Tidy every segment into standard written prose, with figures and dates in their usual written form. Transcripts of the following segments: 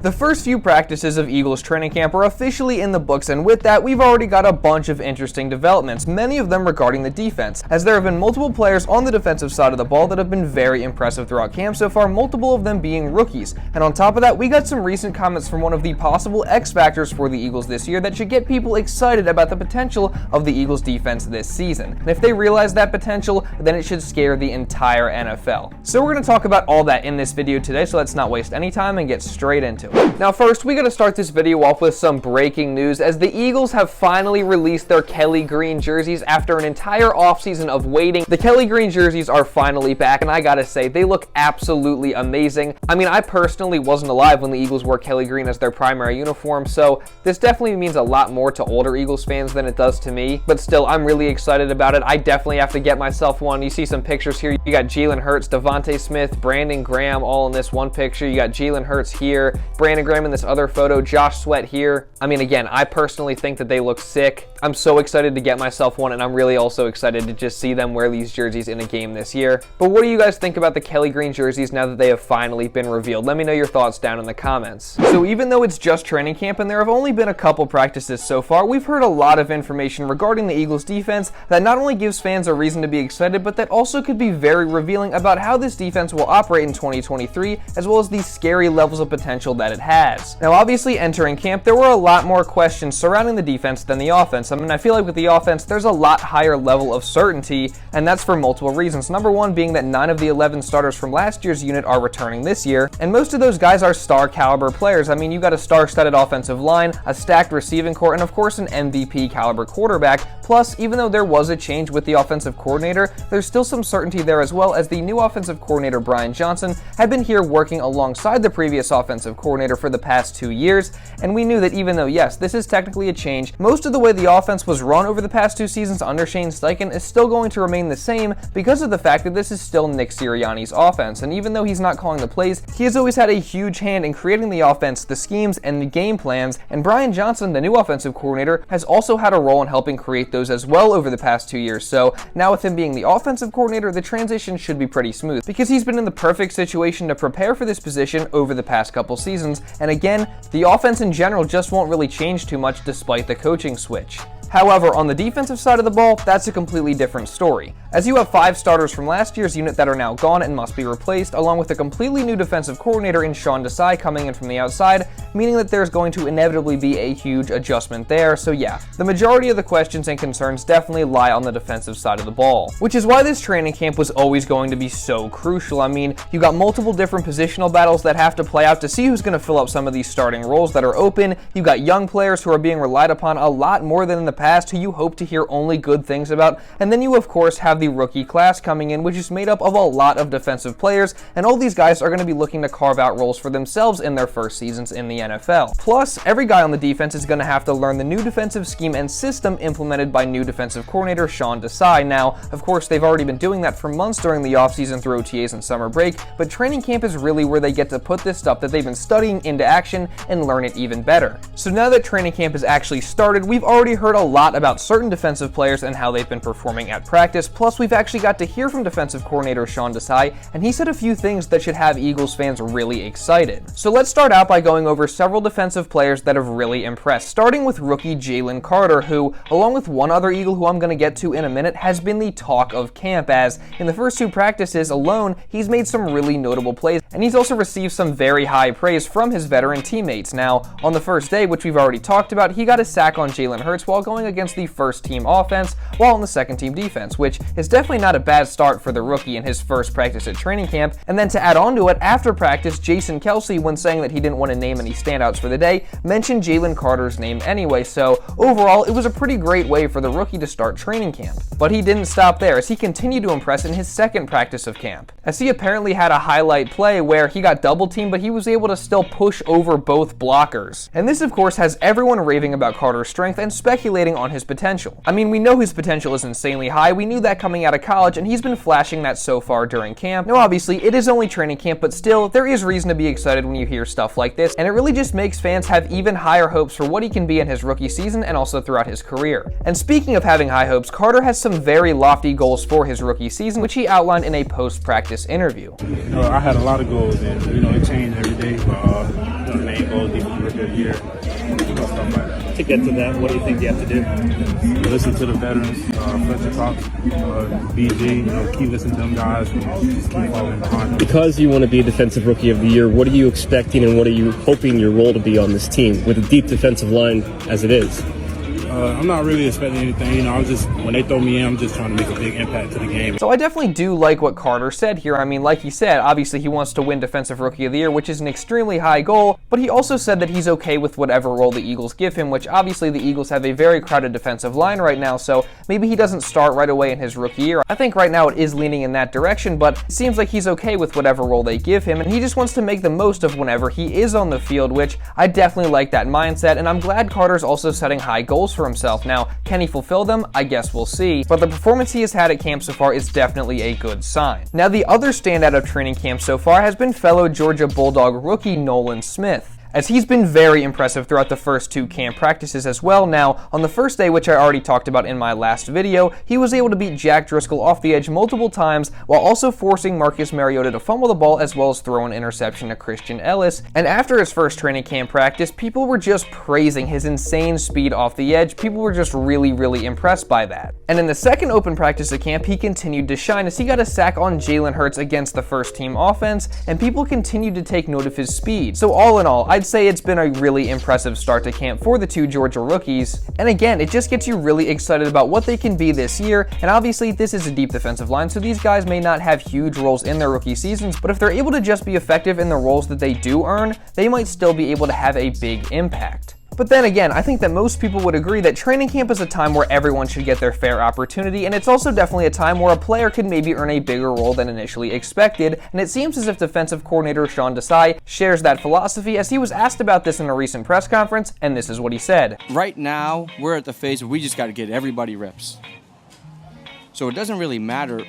The first few practices of Eagles training camp are officially in the books, and with that, we've already got a bunch of interesting developments, many of them regarding the defense, as there have been multiple players on the defensive side of the ball that have been very impressive throughout camp so far, multiple of them being rookies. And on top of that, we got some recent comments from one of the possible X factors for the Eagles this year that should get people excited about the potential of the Eagles defense this season. And if they realize that potential, then it should scare the entire NFL. So we're going to talk about all that in this video today, so let's not waste any time and get straight into it. Now first, we got to start this video off with some breaking news, as the Eagles have finally released their Kelly Green jerseys after an entire offseason of waiting. The Kelly Green jerseys are finally back, and I gotta say, they look absolutely amazing. I mean, I personally wasn't alive when the Eagles wore Kelly Green as their primary uniform, so this definitely means a lot more to older Eagles fans than it does to me, but still, I'm really excited about it. I definitely have to get myself one. You see some pictures here. You got Jalen Hurts, Devontae Smith, Brandon Graham all in this one picture. You got Jalen Hurts here, Brandon Graham in this other photo, Josh Sweat here. I mean, again, I personally think that they look sick. I'm so excited to get myself one, and I'm really also excited to just see them wear these jerseys in a game this year. But what do you guys think about the Kelly Green jerseys now that they have finally been revealed? Let me know your thoughts down in the comments. So even though it's just training camp and there have only been a couple practices so far, we've heard a lot of information regarding the Eagles defense that not only gives fans a reason to be excited, but that also could be very revealing about how this defense will operate in 2023, as well as the scary levels of potential that it has. Now obviously entering camp, there were a lot more questions surrounding the defense than the offense. I mean, I feel like with the offense, there's a lot higher level of certainty, and that's for multiple reasons. Number one being that 9 of the 11 starters from last year's unit are returning this year, and most of those guys are star caliber players. I mean, you got a star-studded offensive line, a stacked receiving core, and of course an MVP caliber quarterback. Plus, even though there was a change with the offensive coordinator, there's still some certainty there as well, as the new offensive coordinator Brian Johnson had been here working alongside the previous offensive coordinator for the past 2 years, and we knew that even though, yes, this is technically a change, most of the way the offense was run over the past 2 seasons under Shane Steichen is still going to remain the same because of the fact that this is still Nick Sirianni's offense, and even though he's not calling the plays, he has always had a huge hand in creating the offense, the schemes, and the game plans, and Brian Johnson, the new offensive coordinator, has also had a role in helping create those as well over the past 2 years. So now with him being the offensive coordinator, the transition should be pretty smooth because he's been in the perfect situation to prepare for this position over the past couple seasons, and again, the offense in general just won't really change too much despite the coaching switch. However, on the defensive side of the ball, that's a completely different story, as you have 5 starters from last year's unit that are now gone and must be replaced, along with a completely new defensive coordinator in Sean Desai coming in from the outside, meaning that there's going to inevitably be a huge adjustment there. So yeah, the majority of the questions and concerns definitely lie on the defensive side of the ball, which is why this training camp was always going to be so crucial. I mean, you got multiple different positional battles that have to play out to see who's going to fill up some of these starting roles that are open. You got young players who are being relied upon a lot more than in the past, who you hope to hear only good things about, and then you of course have the rookie class coming in, which is made up of a lot of defensive players, and all these guys are going to be looking to carve out roles for themselves in their first seasons in the NFL. Plus, every guy on the defense is going to have to learn the new defensive scheme and system implemented by new defensive coordinator Sean Desai. Now, of course, they've already been doing that for months during the offseason through OTAs and summer break, but training camp is really where they get to put this stuff that they've been studying into action and learn it even better. So now that training camp has actually started, we've already heard a lot about certain defensive players and how they've been performing at practice. Plus, we've actually got to hear from defensive coordinator Sean Desai, and he said a few things that should have Eagles fans really excited. So let's start out by going over several defensive players that have really impressed, starting with rookie Jalen Carter, who, along with one other Eagle who I'm going to get to in a minute, has been the talk of camp, as in the first 2 practices alone, he's made some really notable plays, and he's also received some very high praise from his veteran teammates. Now, on the first day, which we've already talked about, he got a sack on Jalen Hurts while going against the first team offense while on the second team defense, which is definitely not a bad start for the rookie in his first practice at training camp. And then to add on to it, after practice, Jason Kelce, when saying that he didn't want to name any standouts for the day, mentioned Jalen Carter's name anyway. So overall, it was a pretty great way for the rookie to start training camp. But he didn't stop there, as he continued to impress in his second practice of camp, as he apparently had a highlight play where he got double teamed, but he was able to still push over both blockers. And this of course has everyone raving about Carter's strength and speculating on his potential. I mean, we know his potential is insanely high. We knew that coming out of college, and he's been flashing that so far during camp. Now obviously it is only training camp, but still there is reason to be excited when you hear stuff like this, and it really just makes fans have even higher hopes for what he can be in his rookie season and also throughout his career. And speaking of having high hopes, Carter has some very lofty goals for his rookie season, which he outlined in a post-practice interview. I had a lot of goals, and it changed every day. The main goal rookie of the year, stuff like that. To get to that, what do you think you have to do? Listen to the veterans, Fletcher Cox, BG, keep listening to them guys and just keep following behind them. Because you want to be a defensive rookie of the year, what are you expecting and what are you hoping your role to be on this team with a deep defensive line as it is? I'm not really expecting anything. When they throw me in, I'm just trying to make a big impact to the game. So I definitely do like what Carter said here. I mean, like he said, obviously he wants to win Defensive Rookie of the Year, which is an extremely high goal, but he also said that he's okay with whatever role the Eagles give him, which obviously the Eagles have a very crowded defensive line right now, so maybe he doesn't start right away in his rookie year. I think right now it is leaning in that direction, but it seems like he's okay with whatever role they give him, and he just wants to make the most of whenever he is on the field, which I definitely like that mindset, and I'm glad Carter's also setting high goals for himself. Now, can he fulfill them? I guess we'll see, but the performance he has had at camp so far is definitely a good sign. Now, the other standout of training camp so far has been fellow Georgia Bulldog rookie Nolan Smith, as he's been very impressive throughout the first 2 camp practices as well. Now, on the first day, which I already talked about in my last video, he was able to beat Jack Driscoll off the edge multiple times while also forcing Marcus Mariota to fumble the ball as well as throw an interception to Christian Ellis. And after his first training camp practice, people were just praising his insane speed off the edge. People were just really impressed by that. And in the second open practice of camp, he continued to shine as he got a sack on Jalen Hurts against the first team offense, and people continued to take note of his speed. So all in all, I'd say it's been a really impressive start to camp for the 2 Georgia rookies. And again, it just gets you really excited about what they can be this year. And obviously, this is a deep defensive line, so these guys may not have huge roles in their rookie seasons, but if they're able to just be effective in the roles that they do earn, they might still be able to have a big impact. But then again, I think that most people would agree that training camp is a time where everyone should get their fair opportunity, and it's also definitely a time where a player could maybe earn a bigger role than initially expected, and it seems as if defensive coordinator Sean Desai shares that philosophy, as he was asked about this in a recent press conference, and this is what he said. Right now, we're at the phase where we just got to get everybody reps. So it doesn't really matter,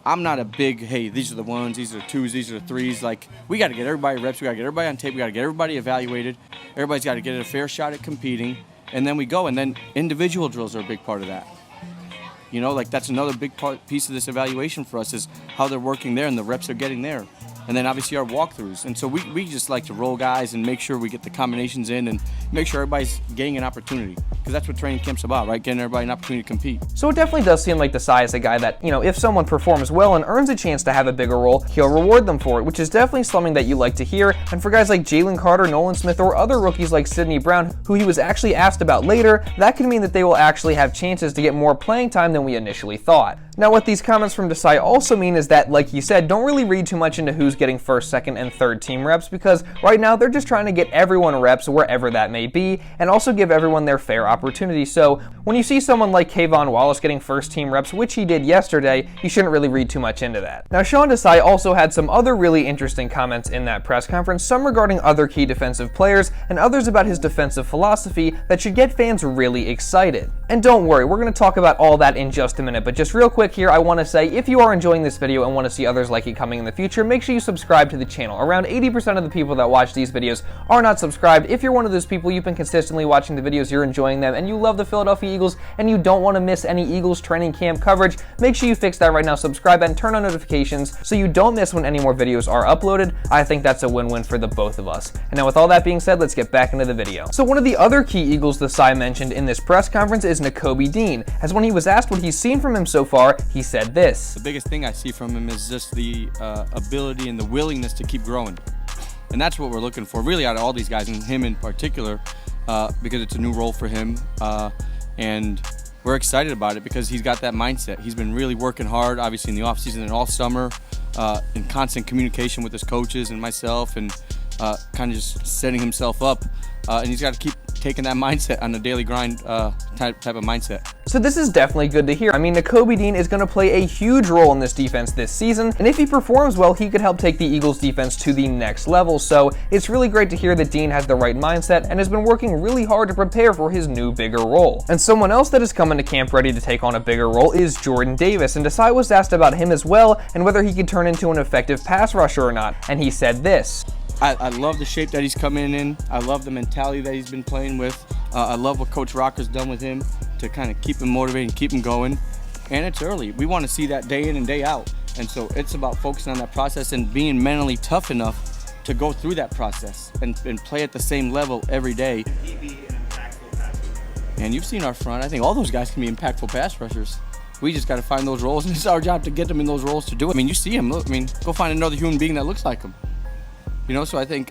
I'm not a big, hey, these are the 1s, these are the 2s, these are the 3s. Like, we got to get everybody reps. We got to get everybody on tape. We got to get everybody evaluated. Everybody's got to get a fair shot at competing. And then we go. And then individual drills are a big part of that. You know, like that's another big piece of this evaluation for us is how they're working there and the reps they're getting there. And then obviously our walkthroughs. And so we just like to roll guys and make sure we get the combinations in and make sure everybody's getting an opportunity. Because that's what training camp's about, right? Getting everybody an opportunity to compete. So it definitely does seem like Desai is a guy that, if someone performs well and earns a chance to have a bigger role, he'll reward them for it, which is definitely something that you like to hear. And for guys like Jalen Carter, Nolan Smith, or other rookies like Sidney Brown, who he was actually asked about later, that can mean that they will actually have chances to get more playing time than we initially thought. Now, what these comments from Desai also mean is that, like he said, don't really read too much into who's getting first, second, and third team reps, because right now they're just trying to get everyone reps wherever that may be, and also give everyone their fair opportunity. So when you see someone like Kayvon Wallace getting first team reps, which he did yesterday, you shouldn't really read too much into that. Now, Sean Desai also had some other really interesting comments in that press conference, some regarding other key defensive players, and others about his defensive philosophy that should get fans really excited. And don't worry, we're going to talk about all that in just a minute, but just real quick here, I want to say, if you are enjoying this video and want to see others like it coming in the future, make sure you subscribe to the channel. Around 80% of the people that watch these videos are not subscribed. If you're one of those people, you've been consistently watching the videos, you're enjoying them, and you love the Philadelphia Eagles, and you don't want to miss any Eagles training camp coverage, make sure you fix that right now, subscribe and turn on notifications so you don't miss when any more videos are uploaded. I think that's a win-win for the both of us. And now with all that being said, let's get back into the video. So one of the other key Eagles Desai mentioned in this press conference is Nakobe Dean, as when he was asked what he's seen from him so far, he said this. The biggest thing I see from him is just the ability and the willingness to keep growing. And that's what we're looking for, really, out of all these guys, and him in particular, because it's a new role for him. And we're excited about it because he's got that mindset. He's been really working hard, obviously, in the offseason and all summer, in constant communication with his coaches and myself, and kind of just setting himself up. And he's got to keep taking that mindset on the daily grind type of mindset. So this is definitely good to hear. I mean, Nakobe Dean is going to play a huge role in this defense this season, and if he performs well, he could help take the Eagles defense to the next level. So it's really great to hear that Dean has the right mindset and has been working really hard to prepare for his new bigger role. And someone else that is coming to camp ready to take on a bigger role is Jordan Davis, and Desai was asked about him as well and whether he could turn into an effective pass rusher or not, and he said this. I love the shape that he's coming in. I love the mentality that he's been playing with. I love what Coach Rocker's done with him to kind of keep him motivated and keep him going. And it's early. We want to see that day in and day out. And so it's about focusing on that process and being mentally tough enough to go through that process and play at the same level every day. And you've seen our front. I think all those guys can be impactful pass rushers. We just got to find those roles, and it's our job to get them in those roles to do it. I mean, you see him. Look, I mean, go find another human being that looks like him. You know, so I think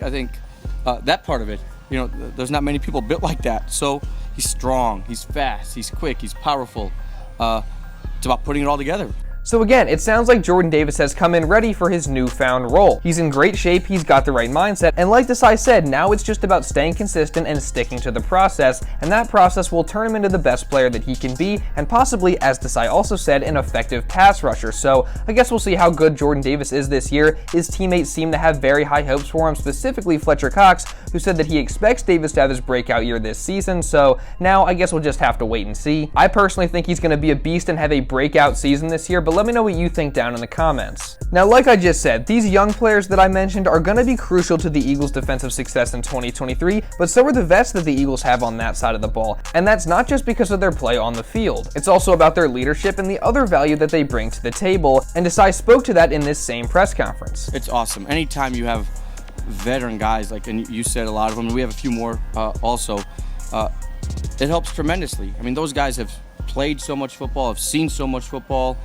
that part of it, you know, there's not many people built like that. So he's strong, he's fast, he's quick, he's powerful. It's about putting it all together. So again, it sounds like Jordan Davis has come in ready for his newfound role. He's in great shape, he's got the right mindset, and like Desai said, now it's just about staying consistent and sticking to the process, and that process will turn him into the best player that he can be, and possibly, as Desai also said, an effective pass rusher. So I guess we'll see how good Jordan Davis is this year. His teammates seem to have very high hopes for him, specifically Fletcher Cox, who said that he expects Davis to have his breakout year this season, so now I guess we'll just have to wait and see. I personally think he's going to be a beast and have a breakout season this year, but let me know what you think down in the comments. Now, like I just said, these young players that I mentioned are going to be crucial to the Eagles' defensive success in 2023, but so are the vets that the Eagles have on that side of the ball, and that's not just because of their play on the field. It's also about their leadership and the other value that they bring to the table, and Desai spoke to that in this same press conference. It's awesome. Anytime you have veteran guys, like, and you said a lot of them, and we have a few more also, it helps tremendously. I mean, those guys have played so much football, have seen so much football,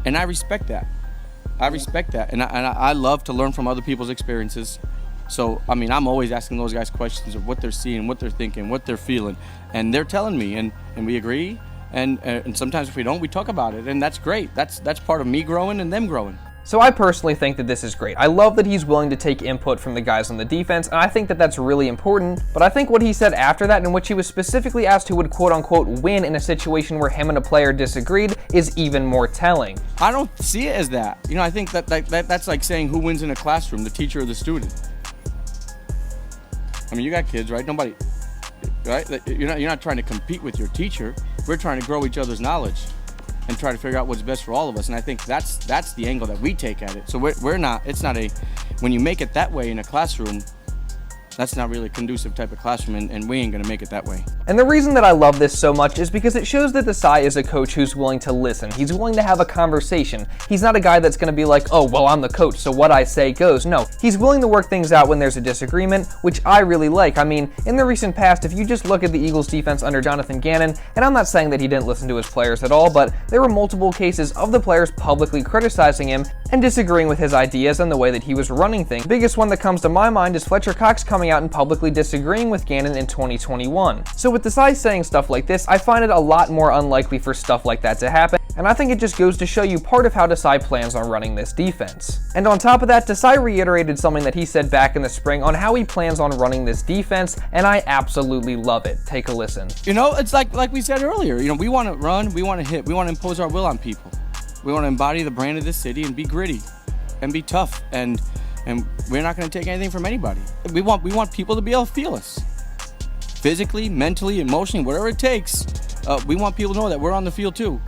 and I respect that. I respect that, and I love to learn from other people's experiences. So, I mean, I'm always asking those guys questions of what they're seeing, what they're thinking, what they're feeling, and they're telling me, and we agree, and sometimes if we don't, we talk about it, and that's great. That's part of me growing and them growing. So I personally think that this is great. I love that he's willing to take input from the guys on the defense, and I think that that's really important, but I think what he said after that, in which he was specifically asked who would quote-unquote win in a situation where him and a player disagreed, is even more telling. I don't see it as that. You know, I think that's like saying who wins in a classroom, the teacher or the student. I mean, you got kids, right? Nobody, right? You're not trying to compete with your teacher. We're trying to grow each other's knowledge and try to figure out what's best for all of us. And I think that's the angle that we take at it. So we're not, it's not a, when you make it that way in a classroom, that's not really a conducive type of classroom, and we ain't gonna make it that way. And the reason that I love this so much is because it shows that Desai is a coach who's willing to listen. He's willing to have a conversation. He's not a guy that's gonna be like, oh, well, I'm the coach, so what I say goes. No, he's willing to work things out when there's a disagreement, which I really like. I mean, in the recent past, if you just look at the Eagles defense under Jonathan Gannon, and I'm not saying that he didn't listen to his players at all, but there were multiple cases of the players publicly criticizing him and disagreeing with his ideas and the way that he was running things. The biggest one that comes to my mind is Fletcher Cox coming out and publicly disagreeing with Gannon in 2021. So with Desai saying stuff like this, I find it a lot more unlikely for stuff like that to happen, and I think it just goes to show you part of how Desai plans on running this defense. And on top of that, Desai reiterated something that he said back in the spring on how he plans on running this defense, and I absolutely love it. Take a listen. You know, it's like we said earlier, you know, we want to run, we want to hit, we want to impose our will on people. We want to embody the brand of this city and be gritty and be tough, and we're not going to take anything from anybody. We want people to be able to feel us. Physically, mentally, emotionally, whatever it takes. We want people to know that we're on the field too.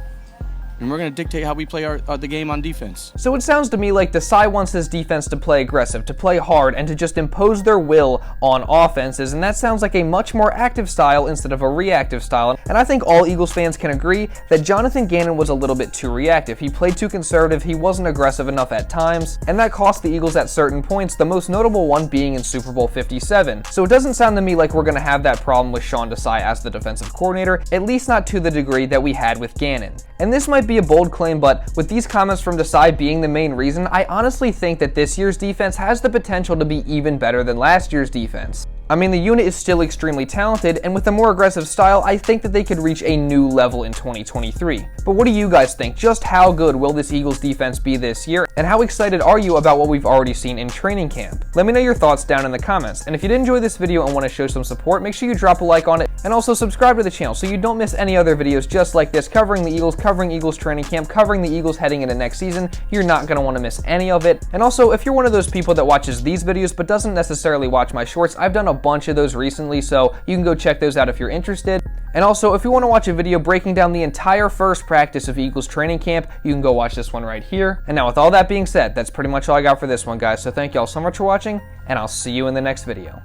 And we're going to dictate how we play the game on defense. So it sounds to me like Desai wants his defense to play aggressive, to play hard, and to just impose their will on offenses, and that sounds like a much more active style instead of a reactive style. And I think all Eagles fans can agree that Jonathan Gannon was a little bit too reactive. He played too conservative, he wasn't aggressive enough at times, and that cost the Eagles at certain points, the most notable one being in Super Bowl 57. So it doesn't sound to me like we're going to have that problem with Sean Desai as the defensive coordinator, at least not to the degree that we had with Gannon. And this might be a bold claim, but with these comments from Desai being the main reason, I honestly think that this year's defense has the potential to be even better than last year's defense. I mean, the unit is still extremely talented, and with a more aggressive style, I think that they could reach a new level in 2023. But what do you guys think? Just how good will this Eagles defense be this year, and how excited are you about what we've already seen in training camp? Let me know your thoughts down in the comments, and if you did enjoy this video and want to show some support, make sure you drop a like on it, and also subscribe to the channel so you don't miss any other videos just like this, covering the Eagles, covering Eagles training camp, covering the Eagles heading into next season. You're not going to want to miss any of it. And also, if you're one of those people that watches these videos but doesn't necessarily watch my shorts, I've done a bunch of those recently, so you can go check those out if you're interested. And also, if you want to watch a video breaking down the entire first practice of Eagles training camp, you can go watch this one right here. And now with all that being said, that's pretty much all I got for this one, guys. So thank you all so much for watching, and I'll see you in the next video.